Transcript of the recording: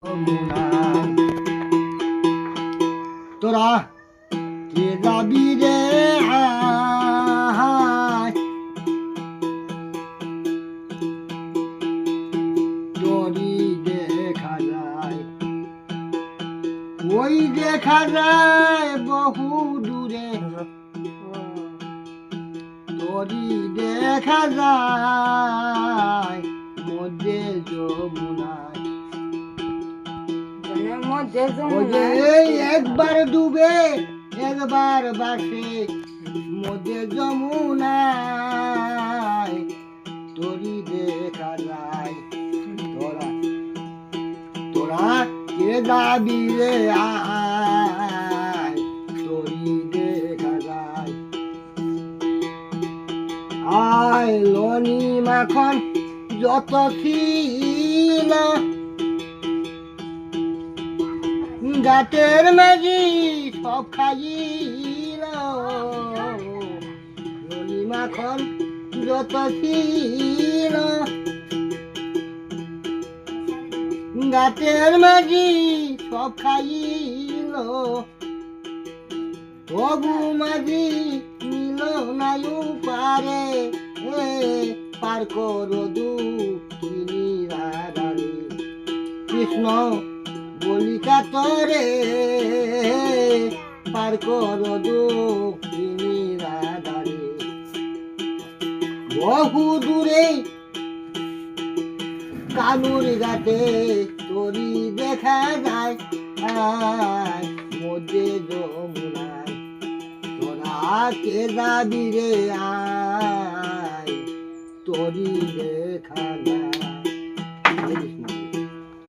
যমুনায় তোরা কে যাবি রে আয়, তোরি দেখা যায়, ওই দেখা যায় বহু দূরে, তোরি দেখা যায় মধ্যে যমুনায়। একবার ডুবে একবার বাসে মধ্যে যমুনায়, তোরি দেখা যায়। তোরা তোরা কে যাবি রে আয়, তোরি দেখা যায়। আয় লনি মাখন যত ছিল গাতের মাঝি সব খাইল, লনি মাখন যত ছিল গাতের মাঝি সব খাইল, তবু মাঝি নিল নায়ু পারে পার করো দুঃখিনী রাধারে। কৃষ্ণ বলিকা তরে পার করো দুঃখিনী রাধারে। বহু দূরে কালুর ঘাটে তোরি দেখা যায় মধ্যে যমুনায়। তোরা কে যাবি রে আয়, তোরি দেখা যায়।